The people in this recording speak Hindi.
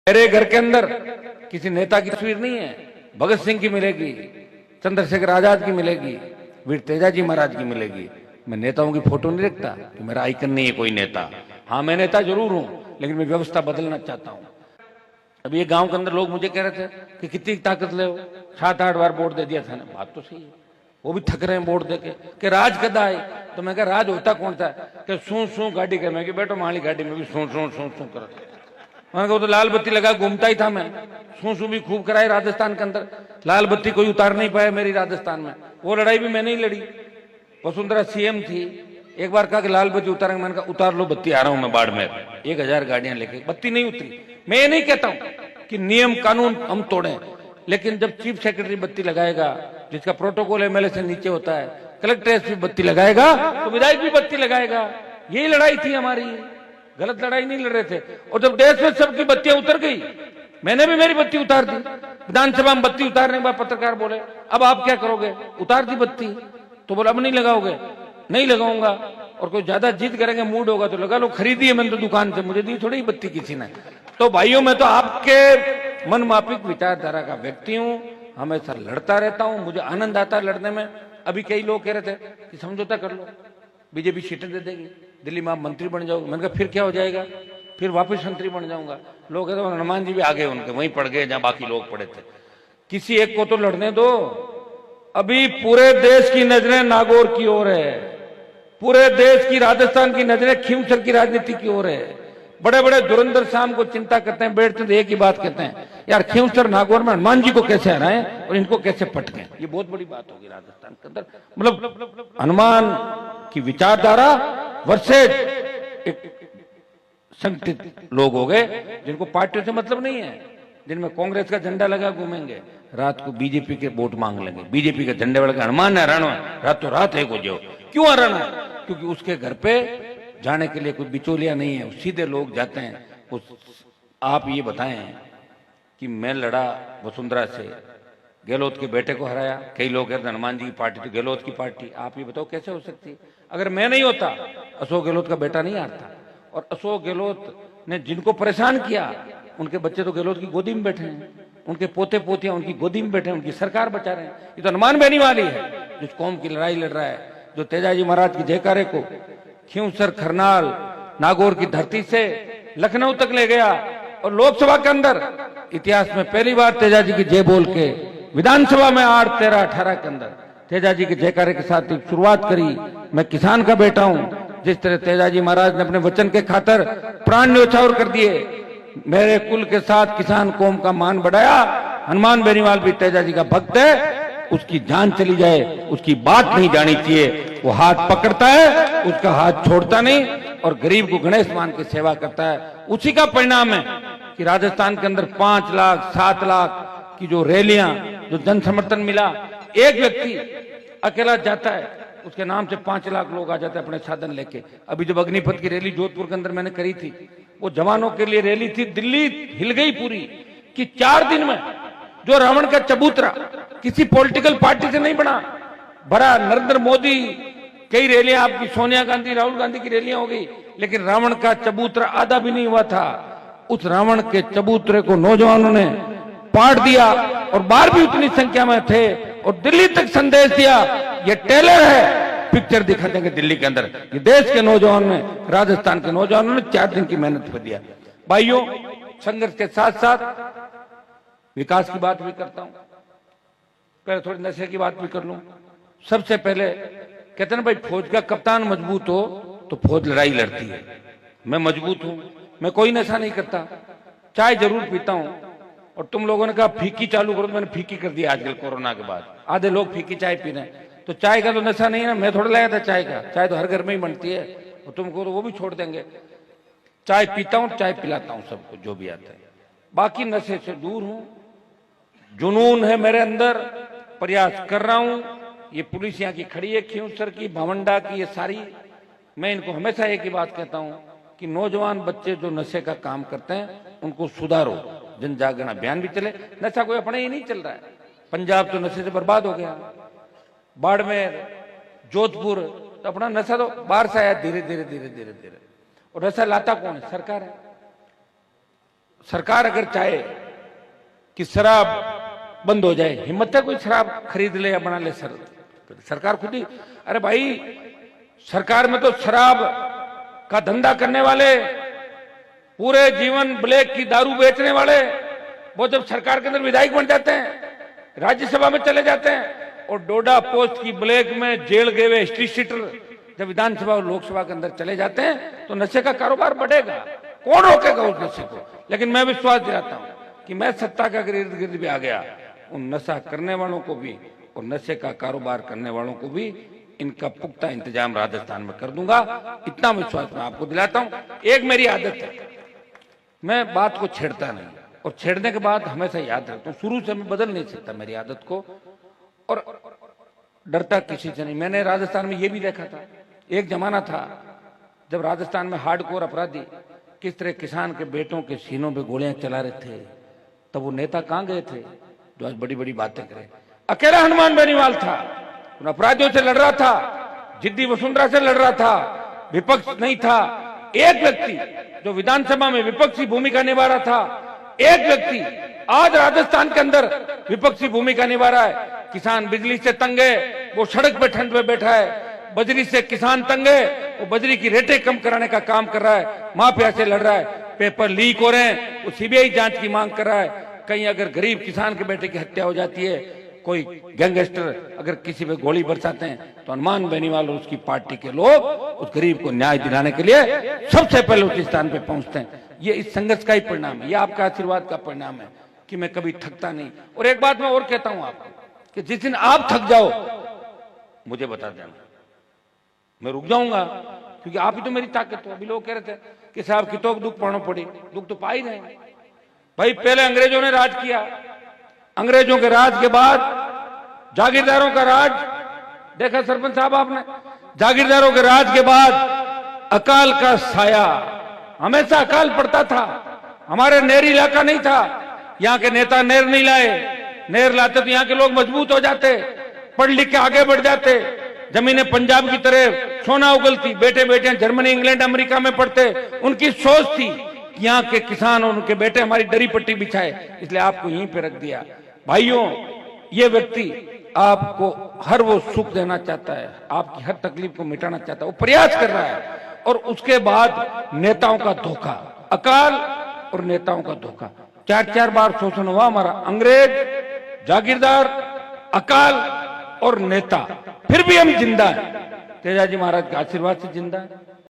मेरे घर के अंदर किसी नेता की तस्वीर नहीं है। भगत सिंह की मिलेगी, चंद्रशेखर आजाद की मिलेगी, वीर तेजाजी महाराज की मिलेगी। मैं नेताओं की फोटो नहीं रखता कि मेरा आइकन नहीं है कोई नेता। हाँ, मैं नेता जरूर हूं, लेकिन मैं व्यवस्था बदलना चाहता हूं। अभी ये गांव के अंदर लोग मुझे कह रहे थे कि कितनी ताकत ले हो, 7-8 बार वोट दे दिया था ना। बात तो सही है, वो भी थक रहे हैं वोट देके कि राज कदा आए। तो मैं कहा राज होता कौन था कि सू सू गाड़ी कर। मैं कि बैठो माली गाड़ी में भी सू सू सू सू कर। मैंने कहा तो लाल बत्ती लगा घूमता ही था मैं। सू सू भी खूब कराई राजस्थान के अंदर, लाल बत्ती कोई उतार नहीं पाया मेरी राजस्थान में। वो लड़ाई भी मैंने ही लड़ी। वसुंधरा सीएम थी, एक बार कहा कि लाल बत्ती उतारेंगे। मैंने कहा उतार लो बत्ती, आ रहा हूं मैं बाड़मेर, 1000 गाड़ियां लेके। बत्ती नहीं उतरी। मैं ये नहीं कहता हूं कि नियम कानून हम तोड़ें, लेकिन जब चीफ सेक्रेटरी बत्ती लगाएगा, जिसका प्रोटोकॉल एमएलए से नीचे होता है, कलेक्ट्रेट भी बत्ती लगाएगा तो विधायक भी बत्ती लगाएगा। यही लड़ाई थी हमारी, गलत लड़ाई नहीं लड़ रहे थे। और जब देश में सबकी बत्तियां उतर गई, मैंने भी मेरी बत्ती उतार दी। विधानसभा में बत्ती उतारने के बाद पत्रकार बोले अब आप क्या करोगे, उतार दी बत्ती। तो बोला अब नहीं लगाओगे, नहीं लगाऊंगा। और कोई ज्यादा जिद करेंगे, मूड होगा तो लगा लो। खरीदी है मैंने तो दुकान से, मुझे दी थोड़ी बत्ती किसी ने। तो भाइयों, मैं तो आपके मनमाफिक विचारधारा का व्यक्ति हूं, हमेशा लड़ता रहता हूं, मुझे आनंद आता है लड़ने में। अभी कई लोग कह रहे थे कि समझौता कर लो, बीजेपी सीटें दे देगी, दिल्ली में आप मंत्री बन जाओगे। मैंने कहा फिर क्या हो जाएगा, फिर वापस मंत्री बन जाऊंगा। लोग कहते हैं हनुमान जी भी आगे उनके वहीं पड़ गए जहां बाकी लोग पड़े थे। किसी एक को तो लड़ने दो। अभी पूरे देश की नजरें नागौर की ओर है, पूरे देश की, राजस्थान की नजरें खींवसर की राजनीति की ओर है। बड़े बड़े धुरंधर शाम को चिंता करते हैं, बैठते तो एक ही बात कहते हैं, यार खींवसर नागौर में हनुमान जी को कैसे हराएं और इनको कैसे पटकें। ये बहुत बड़ी बात होगी राजस्थान के अंदर। मतलब हनुमान की विचारधारा वर्सेज एक संगठित लोग हो गए जिनको पार्टियों से मतलब नहीं है, जिनमें कांग्रेस का झंडा लगा घूमेंगे, रात को बीजेपी के वोट मांग लेंगे, बीजेपी के झंडे वाले हनुमान ने हराना है, रातों रात एक हो जाओ। क्यों हराना है? क्योंकि उसके घर पे जाने के लिए कोई बिचौलिया नहीं है, सीधे लोग जाते हैं। आप ये बताएं कि मैं लड़ा वसुंधरा से, गहलोत के बेटे को हराया। कई लोग कहते हैं हनुमान जी की पार्टी तो गहलोत की पार्टी। आप ये बताओ कैसे हो सकती है? अगर मैं नहीं होता, अशोक गहलोत का बेटा नहीं हारता। और अशोक गहलोत ने जिनको परेशान किया, उनके बच्चे तो गहलोत की गोदी में बैठे हैं, उनके पोते पोतियां उनकी गोदी में बैठे हैं, उनकी सरकार बचा रहे हैं। ये तो हनुमान बहनी वाली है, जिस कौम की लड़ाई लड़ रहा है, जो तेजाजी महाराज की जयकारे को खींवसर, खरनाल, नागौर की धरती से लखनऊ तक ले गया। और लोकसभा के अंदर इतिहास में पहली बार तेजाजी की जय बोल के विधानसभा में 8, 13, 18 के अंदर तेजाजी के जयकारे के साथ शुरुआत करी। मैं किसान का बेटा हूं। जिस तरह तेजाजी महाराज ने अपने वचन के खातर प्राण न्यौछावर कर दिए, मेरे कुल के साथ किसान कौम का मान बढ़ाया। हनुमान बेनीवाल भी तेजाजी का भक्त है। उसकी जान चली जाए, उसकी बात नहीं जानी चाहिए। वो हाथ पकड़ता है, उसका हाथ छोड़ता नहीं, और गरीब को गणेश मान के सेवा करता है। उसी का परिणाम है कि राजस्थान के अंदर 5 लाख 7 लाख की जो रैलियां, जो जन समर्थन मिला, एक व्यक्ति अकेला जाता है, उसके नाम से 5 लाख लोग आ जाते हैं अपने साधन लेके। अभी जब अग्निपथ की रैली जोधपुर के अंदर मैंने करी थी, वो जवानों के लिए रैली थी। दिल्ली हिल गई पूरी कि 4 दिन में जो रावण का चबूतरा किसी पॉलिटिकल पार्टी से नहीं बना, बड़ा नरेंद्र मोदी, कई रैलियां आपकी सोनिया गांधी, राहुल गांधी की रैलियां हो गई, लेकिन रावण का चबूतरा आधा भी नहीं हुआ था। उस रावण के चबूतरे को नौजवानों ने पाट दिया, और बाहर भी उतनी संख्या में थे, और दिल्ली तक संदेश दिया, ये टेलर है, पिक्चर दिखा देंगे दिल्ली के अंदर। ये देश के नौजवान ने, राजस्थान के नौजवानों ने 4 दिन की मेहनत कर दिया। भाइयों, संघर्ष के साथ साथ विकास की बात भी करता हूं। पहले थोड़ी नशे की बात भी कर लूं। सबसे पहले कहते हैं भाई, फौज का कप्तान मजबूत हो तो फौज लड़ाई लड़ती है। मैं मजबूत हूं, मैं कोई नशा नहीं करता, चाय जरूर पीता हूं। और तुम लोगों ने कहा फीकी चालू करो, तो मैंने फीकी कर दिया आजकल कोरोना के बाद। आधे लोग फीकी चाय पी रहे हैं, तो चाय का तो नशा नहीं है ना। मैं थोड़ा लाया था चाय का, चाय तो हर घर में ही बनती है, और तुमको तो वो भी छोड़ देंगे। चाय पीता हूं, चाय पिलाता हूं सबको जो भी आता है। बाकी नशे से दूर हूं, जुनून है मेरे अंदर, प्रयास कर रहा हूं। ये पुलिस यहाँ की खड़ी है, खींवसर की, भावंडा की, ये सारी, मैं इनको हमेशा एक ही बात कहता हूं कि नौजवान बच्चे जो नशे का काम करते हैं उनको सुधारो। जन जागरण अभियान भी चले। नशा कोई अपने ही नहीं चल रहा है। पंजाब तो नशे से बर्बाद हो गया, बाड़मेर, जोधपुर, तो अपना नशा तो बाहर से आया धीरे धीरे धीरे धीरे धीरे। और नशा लाता कौन है? सरकार है। सरकार अगर चाहे कि शराब बंद हो जाए, हिम्मत है कोई शराब खरीद ले या बना ले? सरकार खुद ही, अरे भाई सरकार में तो शराब का धंधा करने वाले, पूरे जीवन ब्लैक की दारू बेचने वाले, वो जब सरकार के अंदर विधायक बन जाते हैं, राज्यसभा में चले जाते हैं, और डोडा पोस्ट की ब्लैक में जेल गए हुए स्ट्रीट सीटर जब विधानसभा और लोकसभा के अंदर चले जाते हैं, तो नशे का कारोबार बढ़ेगा। कौन रोकेगा उस नशे को? लेकिन मैं विश्वास दिलाता हूं कि मैं सत्ता का इर्द गिर्द भी आ गया, उन नशा करने वालों को भी और नशे का कारोबार करने वालों को भी इनका पुख्ता इंतजाम राजस्थान में कर दूंगा। इतना विश्वास मैं आपको दिलाता हूं। एक मेरी आदत है, मैं बात को छेड़ता नहीं, और छेड़ने के बाद हमेशा याद रखता हूं। शुरू से मैं बदल नहीं सकता मेरी आदत को, और डरता किसी से नहीं। मैंने राजस्थान में ये भी देखा था, एक जमाना था जब राजस्थान में हार्डकोर अपराधी किस तरह किसान के बेटों के सीनों पे गोलियां चला रहे थे, तब वो नेता कहां गए थे जो आज बड़ी बड़ी बातें करे? अकेला हनुमान बेनीवाल था, उन अपराधियों से लड़ रहा था, जिद्दी वसुंधरा से लड़ रहा था, विपक्ष नहीं था। एक व्यक्ति जो विधानसभा में विपक्षी भूमिका निभा रहा था, एक व्यक्ति आज राजस्थान के अंदर विपक्षी भूमिका निभा रहा है। किसान बिजली से तंग है, वो सड़क पे ठंड में बैठा है। बजरी से किसान तंग है, वो बजरी की रेटें कम कराने का काम कर रहा है। माफिया से लड़ रहा है, पेपर लीक हो रहे हैं, वो सीबीआई जांच की मांग कर रहा है। कहीं अगर गरीब किसान के बेटे की हत्या हो जाती है, कोई गैंगस्टर अगर किसी पे गोली बरसाते हैं, तो हनुमान बेनीवाल और उसकी पार्टी के लोग उस गरीब को न्याय दिलाने के लिए सबसे पहले उस स्थान पे पहुंचते हैं। ये इस संघर्ष का ही परिणाम है, ये आपका आशीर्वाद का परिणाम है कि मैं कभी थकता नहीं। और एक बात मैं और कहता हूं आपको कि जिस दिन आप थक जाओ मुझे बता देना, मैं रुक जाऊंगा, क्योंकि आप ही तो मेरी ताकत हो। अभी लोग कह रहे थे कि साहब कितो दुख पड़ना पड़ी, दुख तो पा ही रहे भाई। पहले अंग्रेजों ने राज किया, अंग्रेजों के राज के बाद जागीरदारों का राज देखा सरपंच साहब आपने, जागीरदारों के राज के बाद अकाल का साया, हमेशा अकाल पड़ता था। हमारे नहर इलाका नहीं था, यहाँ के नेता नहर नहीं लाए, नहर लाते तो यहाँ के लोग मजबूत हो जाते, पढ़ लिख के आगे बढ़ जाते, जमीनें पंजाब की तरह सोना उगलती, बेटे बेटियां जर्मनी इंग्लैंड अमेरिका में पढ़ते। उनकी सोच थी कि यहाँ के किसान और उनके बेटे हमारी दरी पट्टी बिछाए, इसलिए आपको यहीं पे रख दिया। भाइयों, ये व्यक्ति आपको हर वो सुख देना चाहता है, आपकी हर तकलीफ को मिटाना चाहता है, वो प्रयास कर रहा है। और उसके बाद नेताओं का धोखा, अकाल और नेताओं का धोखा, 4-4 बार शोषण हुआ हमारा। अंग्रेज, जागीरदार, अकाल और नेता, फिर भी हम जिंदा हैं। तेजाजी महाराज के आशीर्वाद से जिंदा है।